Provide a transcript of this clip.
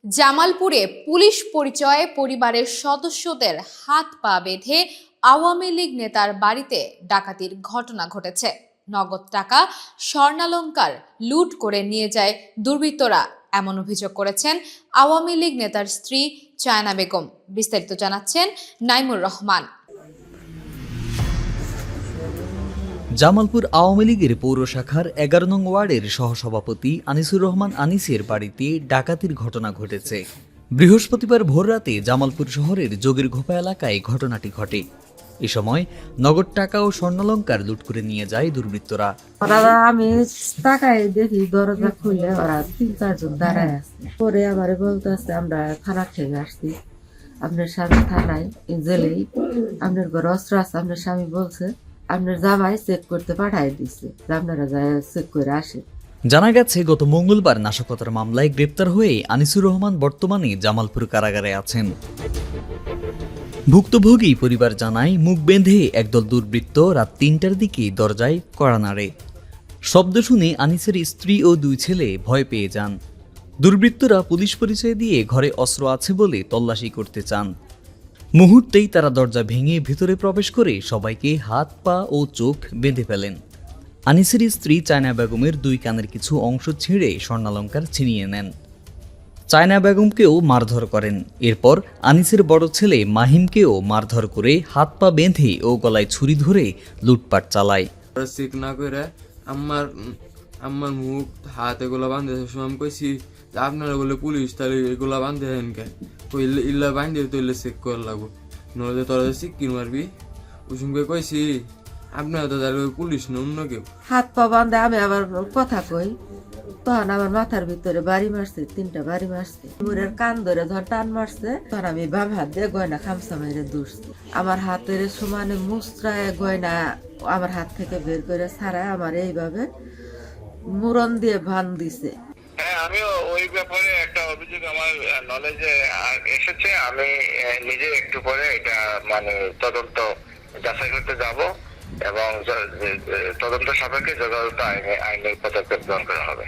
জামালপুরে পুলিশ পরিচয়ে পরিবারের সদস্যদের হাত পা বেঁধে আওয়ামী লীগ নেতার বাড়িতে ডাকাতির ঘটনা ঘটেছে। নগদ টাকা, স্বর্ণালংকার লুট করে নিয়ে যায় দুর্বৃত্তরা, এমন অভিযোগ করেছেন আওয়ামী লীগ নেতার স্ত্রী চায়না বেগম। বিস্তারিত জানাচ্ছেন নাইমুর রহমান। জামালপুর আওয়ামী লীগের পৌর শাখার 11 নং ওয়ার্ডের সহসভাপতি আনিসুর রহমান আনিসের বাড়িতে ডাকাতির ঘটনা ঘটেছে। বৃহস্পতিবার ভোররাতে জামালপুর শহরের যোগীরঘোপা এলাকায় ঘটনাটি ঘটে। এ সময় নগদ টাকা ও স্বর্ণালংকার লুট করে নিয়ে যায় দুর্বৃত্তরা। আমি তাকায় দেখি দরজা খুলে ওরা 3-4 জন দাঁড়ায় আছে। পরে আমারে বলতেছে আমরা থানা থেকে আসছি, আপনার স্বামী থানায় জেলেই, আপনার ঘরে অস্ত্র আছে। আপনার স্বামী বলছে আপনার জামাই চেক করতে পাঠাই দিচ্ছে, আপনারা যায় চেক করে আসেন। জানা গেছে গত মঙ্গলবার নাশকতার মামলায় গ্রেপ্তার হয়ে আনিসুর রহমান বর্তমানে জামালপুর কারাগারে আছেন। ভুক্তভোগী পরিবার জানায়, মুখ বেঁধে একদল দুর্বৃত্ত রাত 3টার দিকে দরজায় কড়া নাড়ে। শব্দ শুনে আনিসের স্ত্রী ও 2 ছেলে ভয় পেয়ে যান। দুর্বৃত্তরা পুলিশ পরিচয় দিয়ে ঘরে অস্ত্র আছে বলে তল্লাশি করতে চান। মুহূর্তেই তারা দরজা ভেঙে ভেতরে প্রবেশ করে সবাইকে হাত পা ও চোখ বেঁধে ফেলেন। আনিসের স্ত্রী চায়না বেগমের 2 কানের কিছু অংশ ছিঁড়ে স্বর্ণালংকার ছিনিয়ে নেন। চায়না বেগমকেও মারধর করেন। এরপর আনিসের বড় ছেলে মাহিমকেও মারধর করে হাত পা বেঁধে ও গলায় ছুরি ধরে লুটপাট চালায়। চেক না করে আমার মুখ হাত এগুলো বাঁধে সময় কইছি আপনারা বলে পুলিশ, তাহলে এগুলা বাঁধে হেন কে কইলে ইল্লা বাঁধে তৈলে চেক করা লাগবো, নইলে তোরা সিক্কির মারবি। ওসুমকে কইছি আপনারা তো তাহলে পুলিশ না অন্য কেউ। হাত পা বান্ধে আমি আবার কথা কই, তখন আমার মাথার ভিতরে বাড়ি মারছে, 3টা বাড়ি মারছে। মুরের কান ধরে ধর টান মারছে, তখন আমি বাম হাত দিয়ে গয়না খামসা মেরে দূরছি। আমার হাতের সমানে মুচড়ায় গয়না আমার হাত থেকে বের করে ছাড়ায় আমার এইভাবে মুরন দিয়ে ভান দিছে। হ্যাঁ, আমিও ওই ব্যাপারে একটা অভিযোগ আমার নলেজে এসেছে। আমি নিজে একটু পরে এটা তদন্ত যাচাই করতে যাব এবং তদন্ত সাপেক্ষে যথাযথ আইনের পদক্ষেপ গ্রহণ করা হবে।